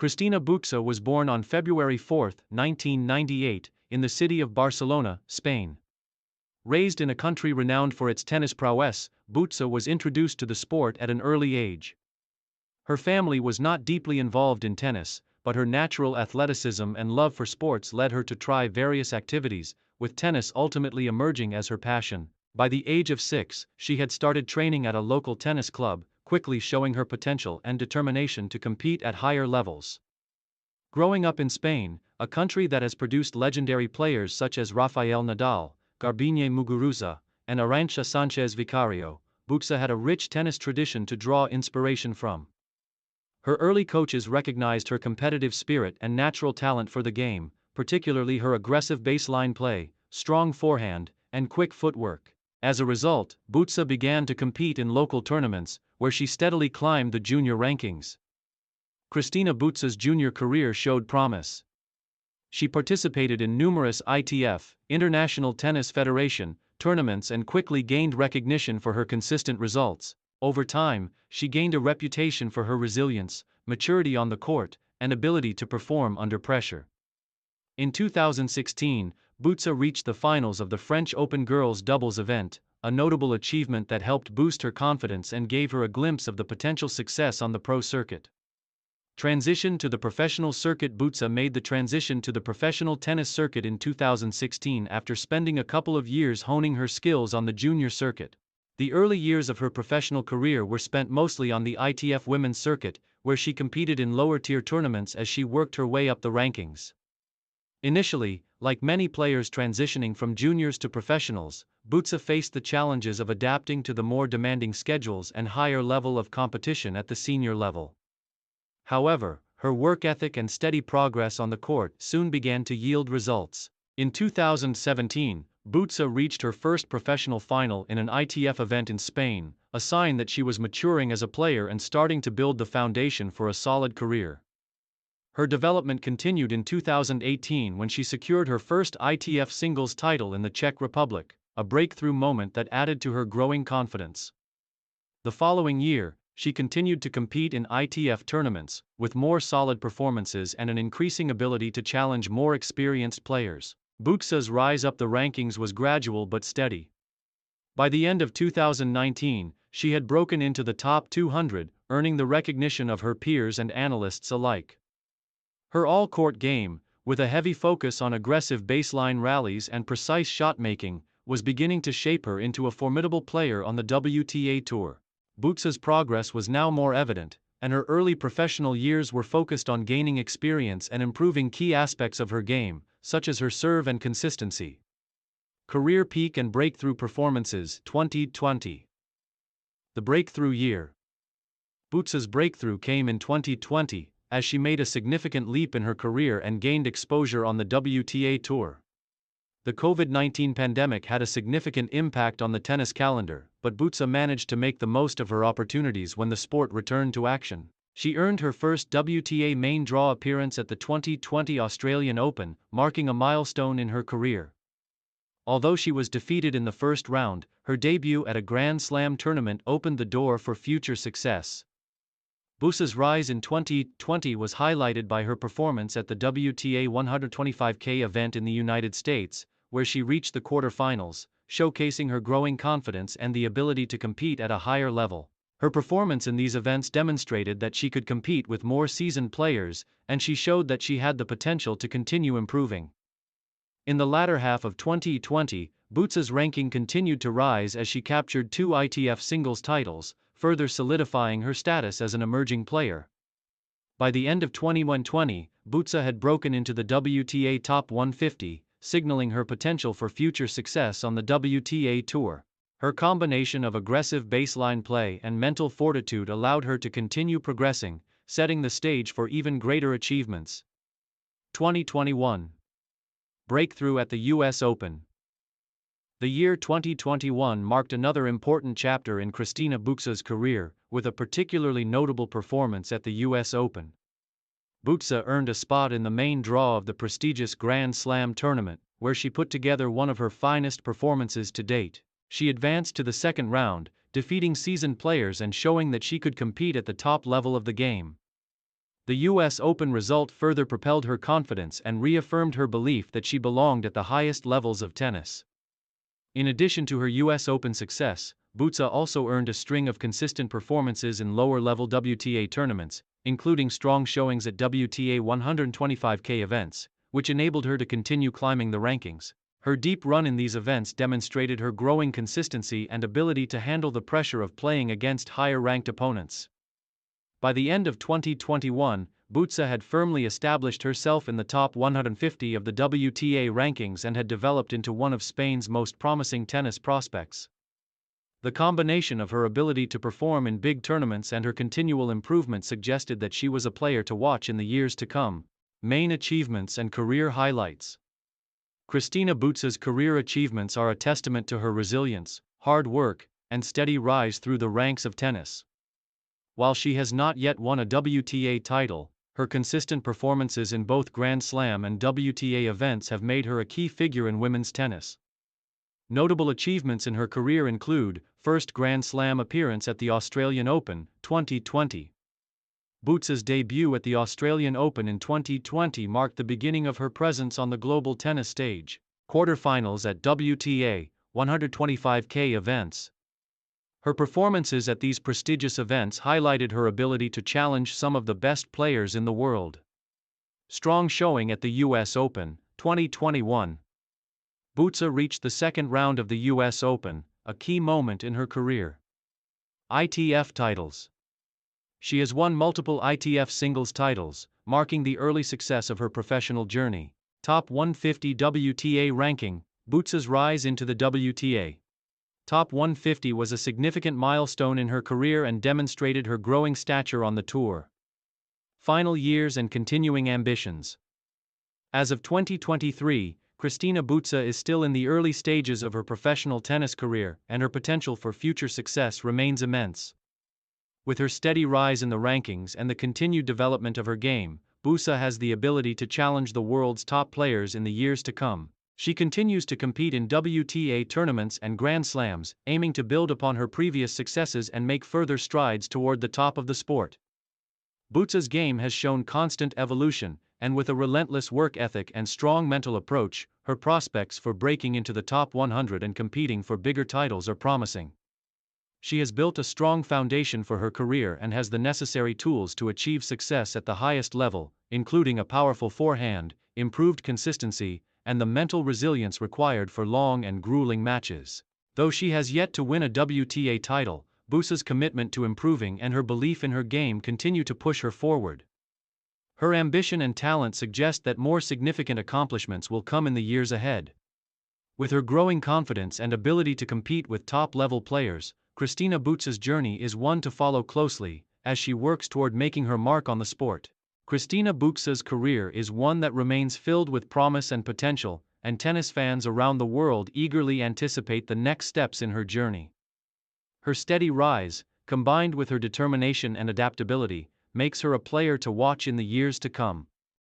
Cristina Bucsa was born on February 4, 1998, in the city of Barcelona, Spain. Raised in a country renowned for its tennis prowess, Bucsa was introduced to the sport at an early age. Her family was not deeply involved in tennis, but her natural athleticism and love for sports led her to try various activities, with tennis ultimately emerging as her passion. By the age of 6, she had started training at a local tennis club, quickly showing her potential and determination to compete at higher levels. Growing up in Spain, a country that has produced legendary players such as Rafael Nadal, Garbiñe Muguruza, and Arantxa Sánchez Vicario, Bucsa had a rich tennis tradition to draw inspiration from. Her early coaches recognized her competitive spirit and natural talent for the game, particularly her aggressive baseline play, strong forehand, and quick footwork. As a result, Bucsa began to compete in local tournaments, where she steadily climbed the junior rankings. Cristina Bucsa's junior career showed promise. She participated in numerous ITF, International Tennis Federation, tournaments and quickly gained recognition for her consistent results. Over time, she gained a reputation for her resilience, maturity on the court, and ability to perform under pressure. In 2016, Bucsa reached the finals of the French Open girls doubles event, a notable achievement that helped boost her confidence and gave her a glimpse of the potential success on the pro circuit. Transition to the professional circuit. Bucsa made the transition to the professional tennis circuit in 2016 after spending a couple of years honing her skills on the junior circuit. The early years of her professional career were spent mostly on the ITF women's circuit, where she competed in lower-tier tournaments as she worked her way up the rankings. Initially, like many players transitioning from juniors to professionals, Bucsa faced the challenges of adapting to the more demanding schedules and higher level of competition at the senior level. However, her work ethic and steady progress on the court soon began to yield results. In 2017, Bucsa reached her first professional final in an ITF event in Spain, a sign that she was maturing as a player and starting to build the foundation for a solid career. Her development continued in 2018 when she secured her first ITF singles title in the Czech Republic, a breakthrough moment that added to her growing confidence. The following year, she continued to compete in ITF tournaments, with more solid performances and an increasing ability to challenge more experienced players. Bucsa's rise up the rankings was gradual but steady. By the end of 2019, she had broken into the top 200, earning the recognition of her peers and analysts alike. Her all-court game, with a heavy focus on aggressive baseline rallies and precise shot-making, was beginning to shape her into a formidable player on the WTA Tour. Bucsa's progress was now more evident, and her early professional years were focused on gaining experience and improving key aspects of her game, such as her serve and consistency. Career peak and breakthrough performances. 2020. The breakthrough year. Bucsa's breakthrough came in 2020, as she made a significant leap in her career and gained exposure on the WTA Tour. The COVID-19 pandemic had a significant impact on the tennis calendar, but Bucsa managed to make the most of her opportunities when the sport returned to action. She earned her first WTA main draw appearance at the 2020 Australian Open, marking a milestone in her career. Although she was defeated in the first round, her debut at a Grand Slam tournament opened the door for future success. Bucsa's rise in 2020 was highlighted by her performance at the WTA 125K event in the United States, where she reached the quarterfinals, showcasing her growing confidence and the ability to compete at a higher level. Her performance in these events demonstrated that she could compete with more seasoned players, and she showed that she had the potential to continue improving. In the latter half of 2020, Bucsa's ranking continued to rise as she captured 2 ITF singles titles, further solidifying her status as an emerging player. By the end of 2020, Bucsa had broken into the WTA Top 150, signaling her potential for future success on the WTA Tour. Her combination of aggressive baseline play and mental fortitude allowed her to continue progressing, setting the stage for even greater achievements. 2021. Breakthrough at the US Open. The year 2021 marked another important chapter in Cristina Bucsa's career, with a particularly notable performance at the US Open. Bucsa earned a spot in the main draw of the prestigious Grand Slam tournament, where she put together one of her finest performances to date. She advanced to the second round, defeating seasoned players and showing that she could compete at the top level of the game. The US Open result further propelled her confidence and reaffirmed her belief that she belonged at the highest levels of tennis. In addition to her US Open success, Bucsa also earned a string of consistent performances in lower-level WTA tournaments, including strong showings at WTA 125K events, which enabled her to continue climbing the rankings. Her deep run in these events demonstrated her growing consistency and ability to handle the pressure of playing against higher-ranked opponents. By the end of 2021, Bucsa had firmly established herself in the top 150 of the WTA rankings and had developed into one of Spain's most promising tennis prospects. The combination of her ability to perform in big tournaments and her continual improvement suggested that she was a player to watch in the years to come. Main achievements and career highlights. Cristina Bucsa's career achievements are a testament to her resilience, hard work, and steady rise through the ranks of tennis. While she has not yet won a WTA title, her consistent performances in both Grand Slam and WTA events have made her a key figure in women's tennis. Notable achievements in her career include: first Grand Slam appearance at the Australian Open, 2020. Bucsa's debut at the Australian Open in 2020 marked the beginning of her presence on the global tennis stage. Quarterfinals at WTA 125K events. Her performances at these prestigious events highlighted her ability to challenge some of the best players in the world. Strong showing at the US Open, 2021. Bucsa reached the second round of the US Open, a key moment in her career. ITF titles. She has won multiple ITF singles titles, marking the early success of her professional journey. Top 150 WTA ranking. Bucsa's rise into the WTA Top 150 was a significant milestone in her career and demonstrated her growing stature on the tour. Final years and continuing ambitions. As of 2023, Cristina Bucsa is still in the early stages of her professional tennis career, and her potential for future success remains immense. With her steady rise in the rankings and the continued development of her game, Bucsa has the ability to challenge the world's top players in the years to come. She continues to compete in WTA tournaments and Grand Slams, aiming to build upon her previous successes and make further strides toward the top of the sport. Bucsa's game has shown constant evolution, and with a relentless work ethic and strong mental approach, her prospects for breaking into the top 100 and competing for bigger titles are promising. She has built a strong foundation for her career and has the necessary tools to achieve success at the highest level, including a powerful forehand, improved consistency, and the mental resilience required for long and grueling matches. Though she has yet to win a WTA title, Bucsa's commitment to improving and her belief in her game continue to push her forward. Her ambition and talent suggest that more significant accomplishments will come in the years ahead. With her growing confidence and ability to compete with top-level players, Cristina Bucsa's journey is one to follow closely, as she works toward making her mark on the sport. Cristina Bucsa's career is one that remains filled with promise and potential, and tennis fans around the world eagerly anticipate the next steps in her journey. Her steady rise, combined with her determination and adaptability, makes her a player to watch in the years to come.